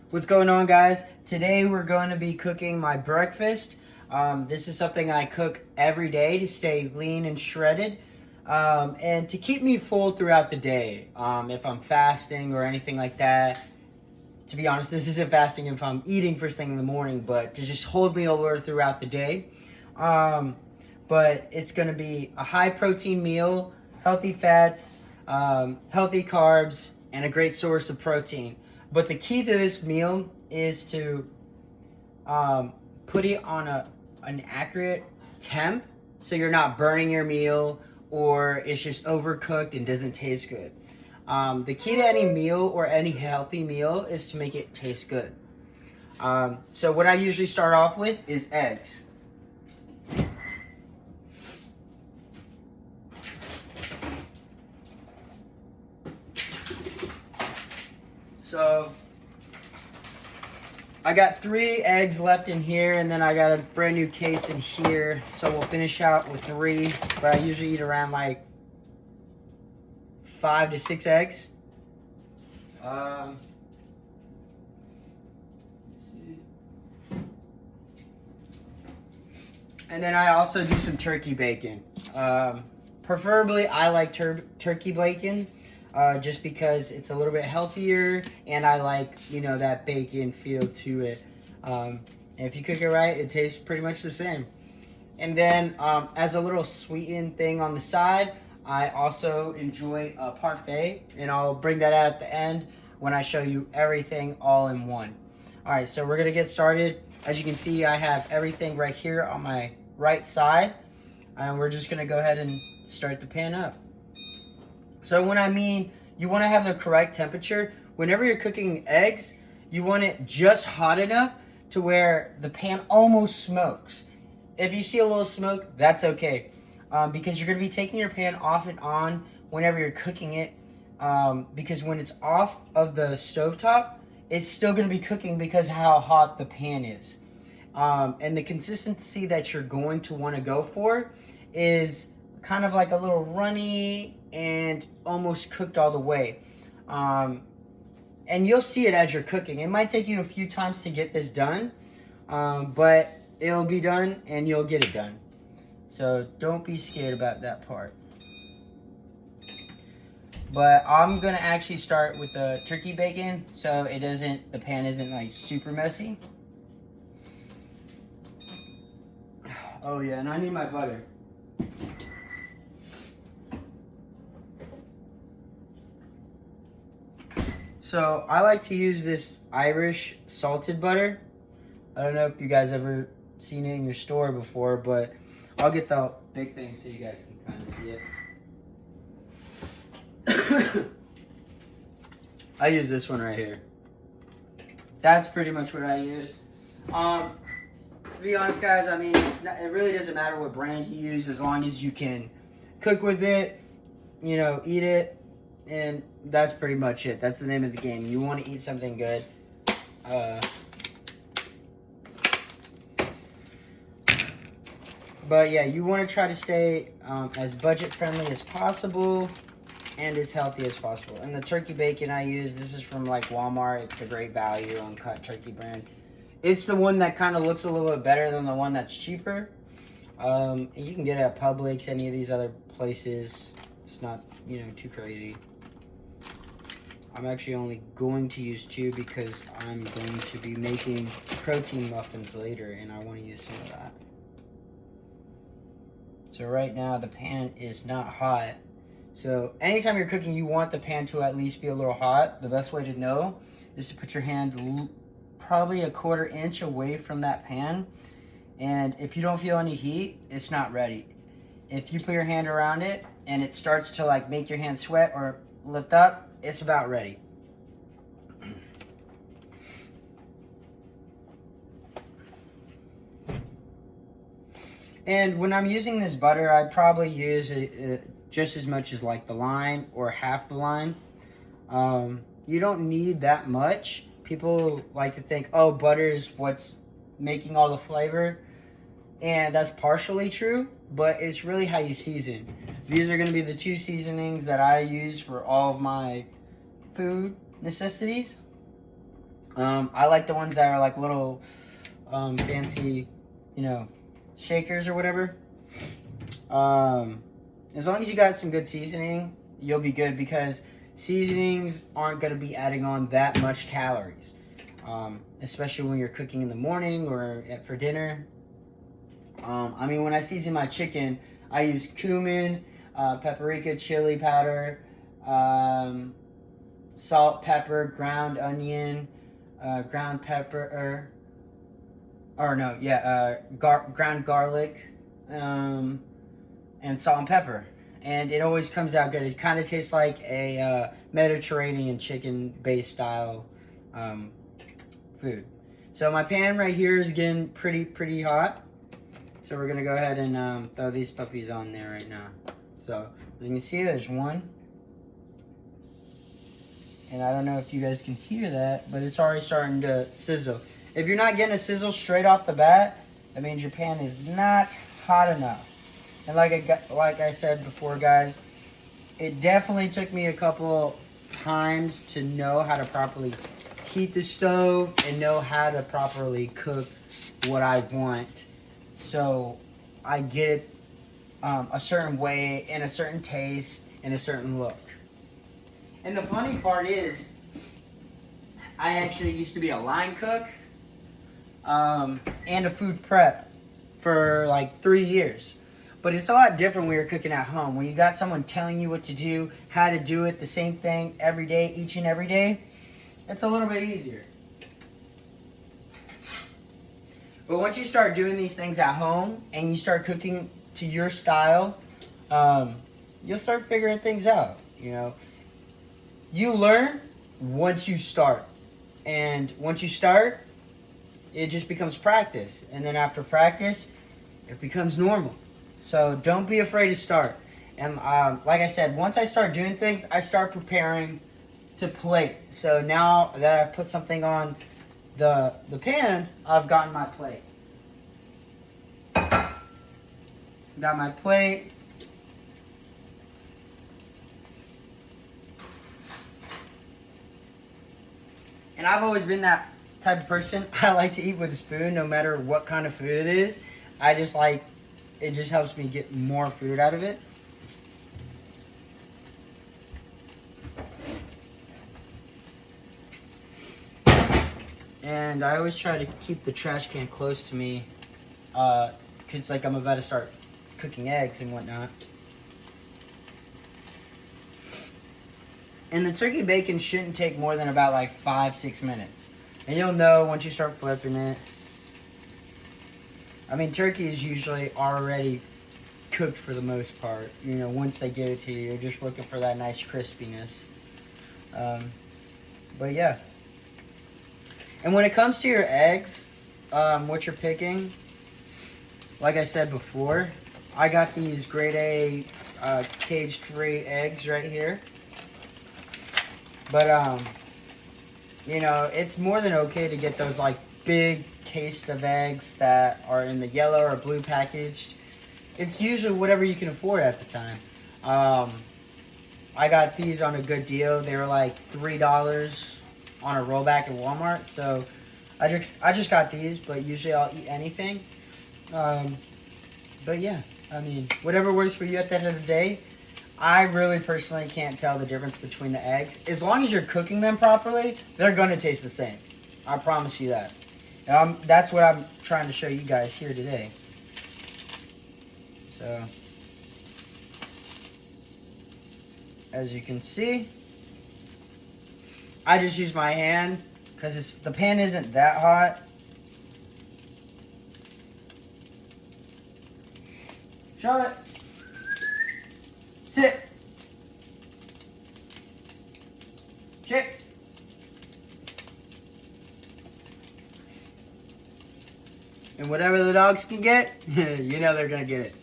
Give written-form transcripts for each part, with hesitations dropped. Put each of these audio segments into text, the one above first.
What's going on, guys? Today we're going to be cooking my breakfast. This is something I cook every day to stay lean and shredded, and to keep me full throughout the day. If I'm fasting or anything like that. To be honest, this isn't fasting if I'm eating first thing in the morning, but to just hold me over throughout the day. But it's going to be a high protein meal, healthy fats, healthy carbs, and a great source of protein. But the key to this meal is to put it on an accurate temp so you're not burning your meal or it's just overcooked and doesn't taste good. The key to any meal or any healthy meal is to make it taste good. So what I usually start off with is eggs. So I got 3 eggs left in here, and then I got a brand new case in here. So we'll finish out with 3, but I usually eat around like 5 to 6 eggs. And then I also do some turkey bacon. Preferably, I like turkey bacon. Just because it's a little bit healthier, and I like, that bacon feel to it. And if you cook it right, it tastes pretty much the same. And then as a little sweetened thing on the side, I also enjoy a parfait, and I'll bring that out at the end when I show you everything all in one. All right, so we're gonna get started. As you can see, I have everything right here on my right side, and we're just gonna go ahead and start the pan up. So when I mean you want to have the correct temperature, whenever you're cooking eggs, you want it just hot enough to where the pan almost smokes. If you see a little smoke, that's okay, because you're going to be taking your pan off and on whenever you're cooking it, because when it's off of the stovetop, it's still going to be cooking because of how hot the pan is. And the consistency that you're going to want to go for is kind of like a little runny and almost cooked all the way. And you'll see it as you're cooking. It might take you a few times to get this done, but it'll be done and you'll get it done. So don't be scared about that part. But I'm gonna actually start with the turkey bacon so the pan isn't like super messy. Oh yeah, and I need my butter. So I like to use this Irish salted butter. I don't know if you guys ever seen it in your store before, but I'll get the big thing so you guys can kind of see it. I use this one right here. That's pretty much what I use. To be honest, guys, I mean, it really doesn't matter what brand you use as long as you can cook with it, eat it. And that's pretty much it. That's the name of the game. You want to eat something good. But yeah, you want to try to stay as budget friendly as possible and as healthy as possible. And the turkey bacon I use, this is from like Walmart. It's a great value uncut turkey brand. It's the one that kind of looks a little bit better than the one that's cheaper. You can get it at Publix, any of these other places. It's not, too crazy. I'm actually only going to use 2 because I'm going to be making protein muffins later, and I want to use some of that. So right now the pan is not hot. So anytime you're cooking, you want the pan to at least be a little hot. The best way to know is to put your hand probably a 1/4 inch away from that pan. And if you don't feel any heat, it's not ready. If you put your hand around it and it starts to like make your hand sweat or lift up, it's about ready. And when I'm using this butter, I probably use just as much as like the line or half the line. You don't need that much. People like to think, oh, butter is what's making all the flavor. And that's partially true, but it's really how you season. These are going to be the 2 seasonings that I use for all of my food necessities. I like the ones that are like little fancy, shakers or whatever. As long as you got some good seasoning, you'll be good because seasonings aren't going to be adding on that much calories, especially when you're cooking in the morning or for dinner. When I season my chicken, I use cumin, paprika, chili powder, salt, pepper, ground onion, ground pepper, ground garlic, and salt and pepper. And it always comes out good. It kind of tastes like a Mediterranean chicken-based style food. So my pan right here is getting pretty hot. So we're going to go ahead and throw these puppies on there right now. So as you can see, there's one. And I don't know if you guys can hear that, but it's already starting to sizzle. If you're not getting a sizzle straight off the bat, that means your pan is not hot enough. And like I said before, guys, it definitely took me a couple times to know how to properly heat the stove and know how to properly cook what I want. So I get a certain way and a certain taste and a certain look. And the funny part is, I actually used to be a line cook and a food prep for like 3 years. But it's a lot different when you're cooking at home. When you got someone telling you what to do, how to do it, the same thing every day, each and every day, it's a little bit easier. But once you start doing these things at home and you start cooking to your style, you'll start figuring things out, You learn once you start. And once you start, it just becomes practice. And then after practice, it becomes normal. So don't be afraid to start. And like I said, once I start doing things, I start preparing to plate. So now that I put something on the pan, I've gotten my plate. Got my plate. And I've always been that type of person. I like to eat with a spoon no matter what kind of food it is. It just helps me get more food out of it. And I always try to keep the trash can close to me because I'm about to start cooking eggs and whatnot. And the turkey bacon shouldn't take more than about 5-6 minutes. And you'll know once you start flipping it. Turkey is usually already cooked for the most part. Once they give it to you, you're just looking for that nice crispiness. But yeah. And when it comes to your eggs, what you're picking, like I said before, I got these grade A cage-free eggs right here. But, it's more than okay to get those, big case of eggs that are in the yellow or blue packaged. It's usually whatever you can afford at the time. I got these on a good deal. They were $3 on a rollback at Walmart. So I just got these, but usually I'll eat anything. But yeah, whatever works for you at the end of the day. I really personally can't tell the difference between the eggs. As long as you're cooking them properly, they're going to taste the same. I promise you that. And that's what I'm trying to show you guys here today. So, as you can see, I just use my hand because the pan isn't that hot. Charlotte, sit. Chick. And whatever the dogs can get, they're going to get it.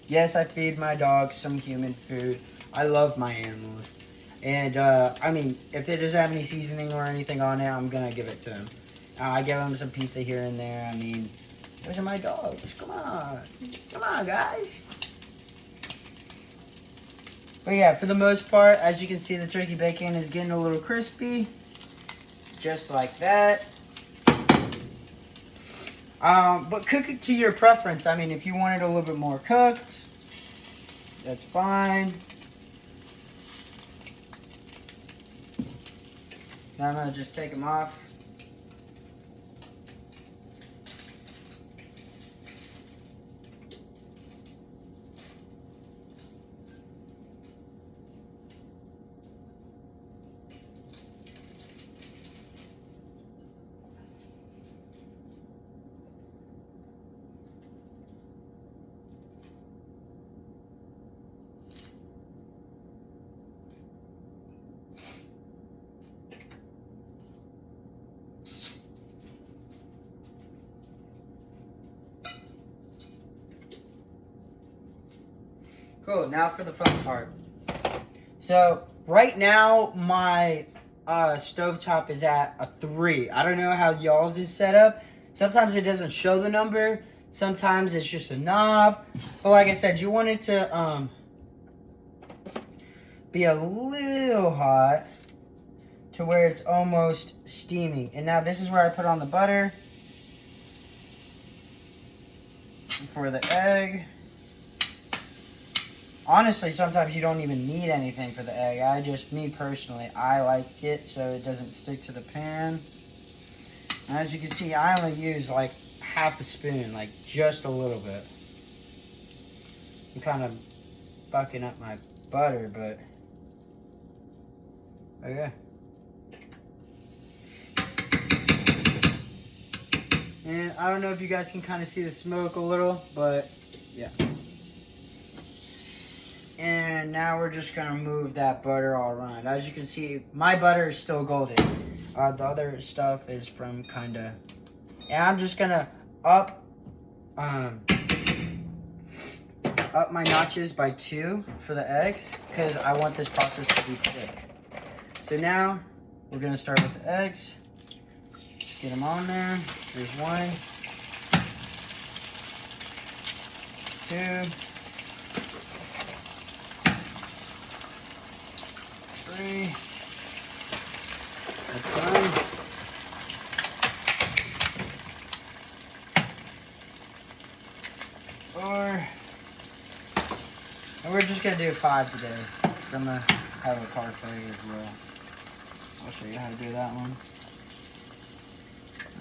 Yes, I feed my dogs some human food. I love my animals. And, if it doesn't have any seasoning or anything on it, I'm going to give it to them. I give them some pizza here and there. Those are my dogs. Come on. Come on, guys. But yeah, for the most part, as you can see, the turkey bacon is getting a little crispy. Just like that. But cook it to your preference. I mean, if you want it a little bit more cooked, that's fine. Now I'm going to just take them off. Cool, now for the fun part. So, right now, my stovetop is at a 3. I don't know how y'all's is set up. Sometimes it doesn't show the number. Sometimes it's just a knob. But like I said, you want it to be a little hot to where it's almost steaming. And now this is where I put on the butter for the egg. Honestly, sometimes you don't even need anything for the egg. Me personally, I like it so it doesn't stick to the pan. And as you can see, I only use like half a spoon, like just a little bit. I'm kind of bucking up my butter, but okay. And I don't know if you guys can kind of see the smoke a little, but yeah. And now we're just gonna move that butter all around. As you can see, my butter is still golden. The other stuff is from kinda. And I'm just gonna up my notches by 2 for the eggs because I want this process to be quick. So now we're gonna start with the eggs. Let's get them on there. There's 1, 2. 3. That's done. And we're just gonna do 5 today. So I'm gonna have a parfait as well. I'll show you how to do that one.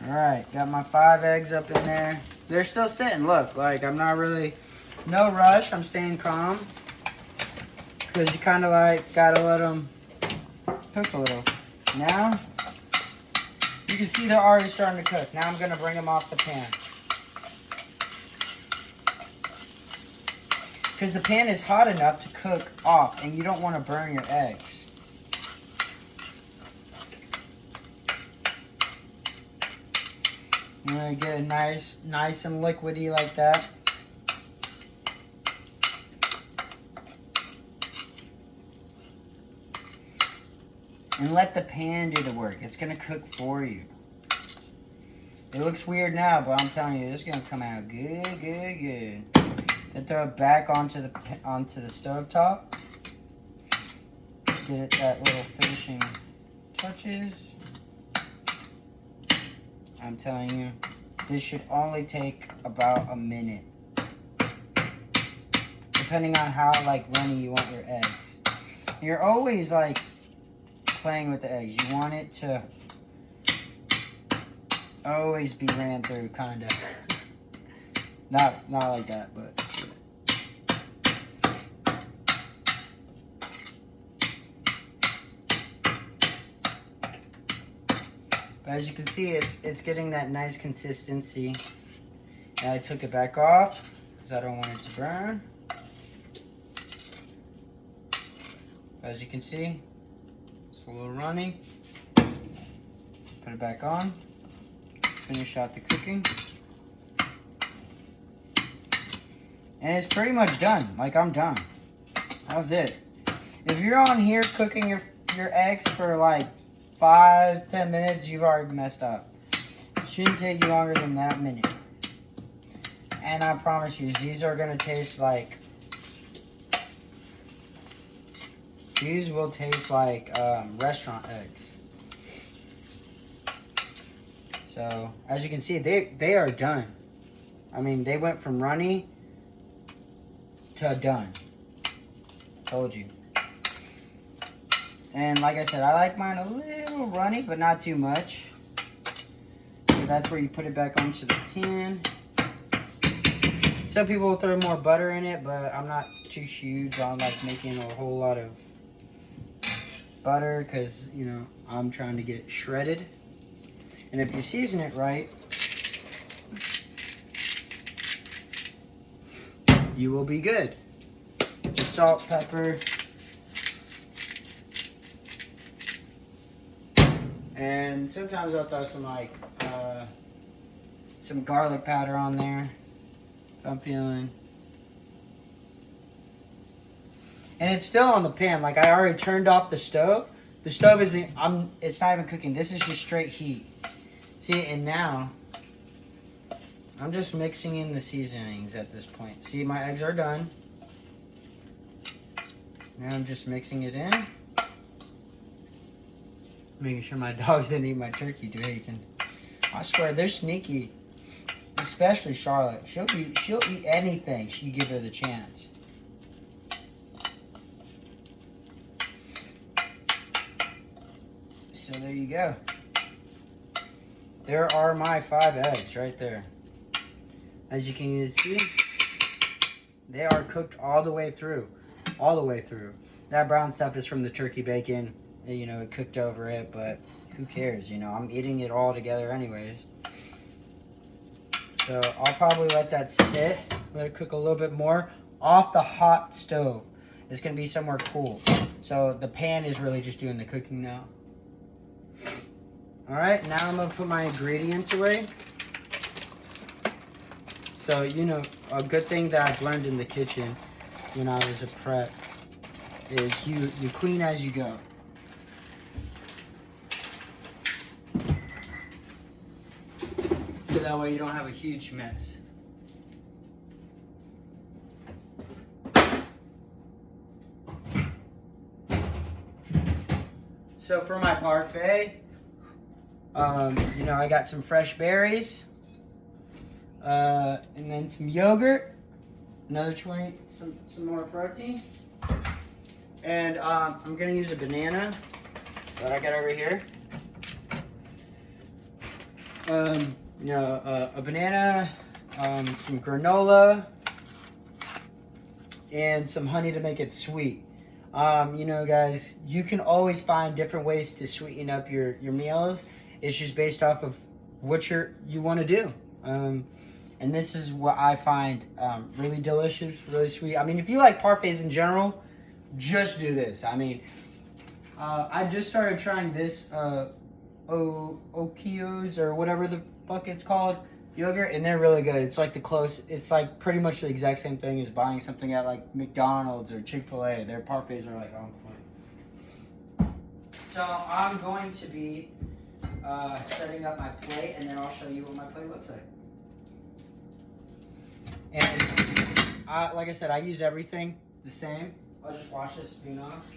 Alright, got my 5 eggs up in there. They're still sitting, look, like I'm not really, no rush, I'm staying calm. Because you kind of like, gotta let them cook a little. Now, you can see they're already starting to cook. Now I'm going to bring them off the pan. Because the pan is hot enough to cook off, and you don't want to burn your eggs. You want to get it nice and liquidy like that. And let the pan do the work. It's going to cook for you. It looks weird now, but I'm telling you, it's going to come out good, good, good. Then throw it back onto the stovetop. Get it that little finishing touches. I'm telling you, this should only take about a minute. Depending on how runny you want your eggs. You're always playing with the eggs. You want it to always be ran through, kind of. Not like that, but. But as you can see, it's getting that nice consistency. And I took it back off because I don't want it to burn. As you can see, it's a little runny. Put it back on. Finish out the cooking. And it's pretty much done. I'm done. That's it. If you're on here cooking your eggs for 5-10 minutes, you've already messed up. Shouldn't take you longer than that minute. And I promise you, these are gonna taste like These will taste like restaurant eggs. So, as you can see, they are done. I mean, they went from runny to done. Told you. And like I said, I like mine a little runny, but not too much. So that's where you put it back onto the pan. Some people will throw more butter in it, but I'm not too huge on like making a whole lot of butter because, you know, I'm trying to get it shredded. And if you season it right, you will be good. Just salt, pepper, and sometimes I'll throw some like some garlic powder on there if I'm feeling. And it's still on the pan. Like I already turned off the stove. The stove isn't. It's not even cooking. This is just straight heat. See, and now I'm just mixing in the seasonings at this point. See, my eggs are done. Now I'm just mixing it in. Making sure my dogs didn't eat my turkey bacon. I swear, they're sneaky. Especially Charlotte. She'll eat anything. You give her the chance. So there you go. There are my 5 eggs right there. As you can see, they are cooked all the way through. All the way through. That brown stuff is from the turkey bacon. You know, it cooked over it, but who cares? You know, I'm eating it all together anyways. So I'll probably let that sit. Let it cook a little bit more off the hot stove. It's going to be somewhere cool. So the pan is really just doing the cooking now. Alright, now I'm going to put my ingredients away. So, you know, a good thing that I've learned in the kitchen when I was a prep is you clean as you go. So that way you don't have a huge mess. So for my parfait, you know, I got some fresh berries, and then some yogurt, another 20, some more protein, and I'm gonna use a banana that I got over here. You know, a banana, some granola, and some honey to make it sweet. You know, guys, you can always find different ways to sweeten up your meals. It's just based off of what you want to do. And this is what I find really delicious, really sweet. I mean, if you like parfaits in general, just do this. I mean, I just started trying this Oikos or whatever the fuck it's called yogurt, and they're really good. It's like it's like pretty much the exact same thing as buying something at like McDonald's or Chick-fil-A. Their parfaits are like on point. So I'm going to be setting up my plate, and then I'll show you what my plate looks like. And like I said, I use everything the same. I'll just wash this spoon off.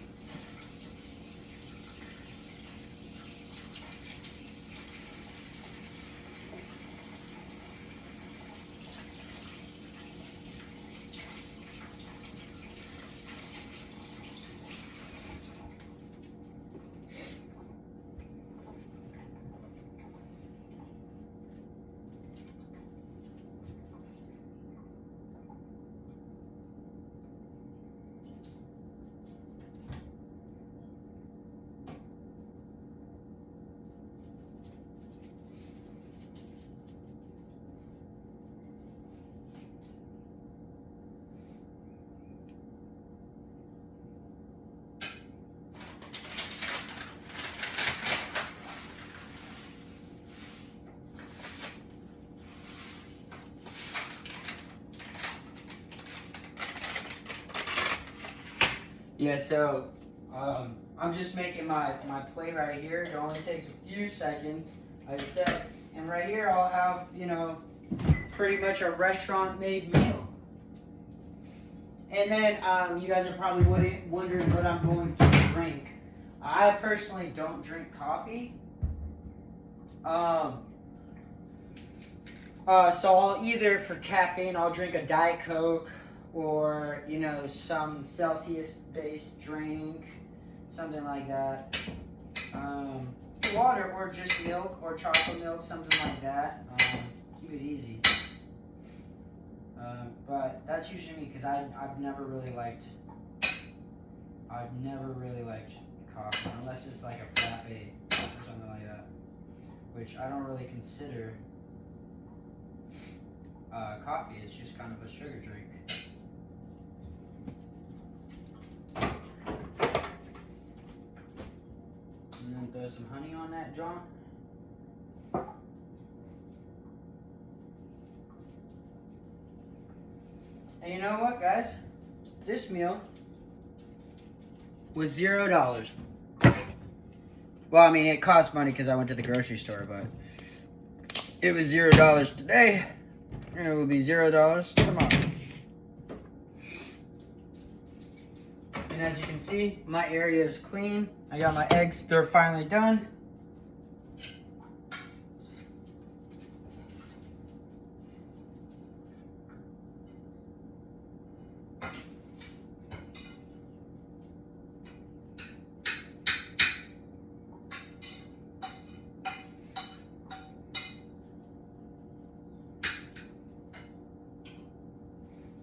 Yeah, so I'm just making my plate right here. It only takes a few seconds, like I said. And right here I'll have, you know, pretty much a restaurant-made meal. And then you guys are probably wondering what I'm going to do. drink. I personally don't drink coffee. So I'll either, for caffeine, I'll drink a Diet Coke or, you know, some Celsius-based drink, something like that. Water or just milk or chocolate milk, something like that. Keep it easy. But that's usually me because I've never really liked coffee unless it's like a frappe or something like that, which I don't really consider coffee. It's just kind of a sugar drink. And then throw some honey on that, John. And you know what, guys? This meal was $0. Well, I mean, it cost money because I went to the grocery store, but it was $0 today, and it will be $0 tomorrow. And as you can see, my area is clean. I got my eggs, they're finally done.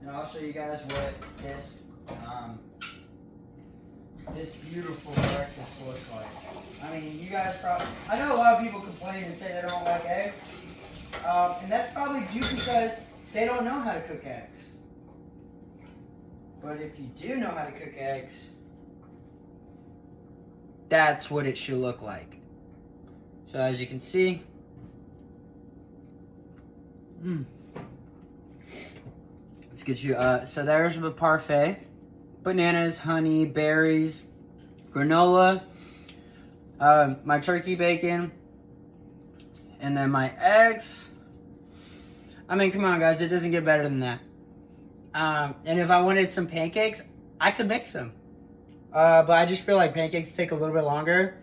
And I'll show you guys what this beautiful breakfast looks like. I mean, you guys probably, I know a lot of people complain and say they don't like eggs. And that's probably due because they don't know how to cook eggs. But if you do know how to cook eggs, that's what it should look like. So as you can see, let's get you, so there's the parfait. Bananas, honey, berries, granola, my turkey bacon, and then my eggs. I mean, come on, guys, it doesn't get better than that. And if I wanted some pancakes, I could mix them. But I just feel like pancakes take a little bit longer.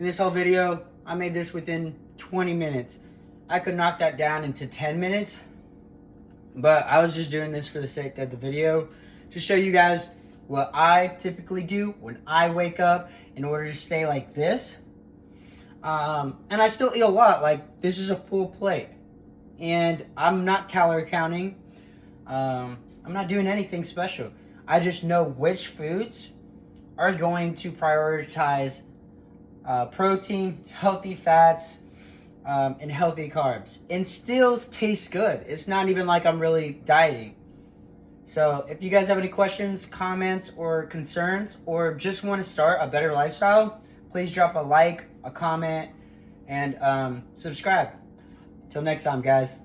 In this whole video, I made this within 20 minutes. I could knock that down into 10 minutes. But I was just doing this for the sake of the video to show you guys what I typically do when I wake up in order to stay like this. And I still eat a lot. Like, this is a full plate. And I'm not calorie counting. I'm not doing anything special. I just know which foods are going to prioritize protein, healthy fats, and healthy carbs. And still tastes good. It's not even like I'm really dieting. So if you guys have any questions, comments, or concerns, or just want to start a better lifestyle, please drop a like, a comment, and subscribe. Till next time, guys.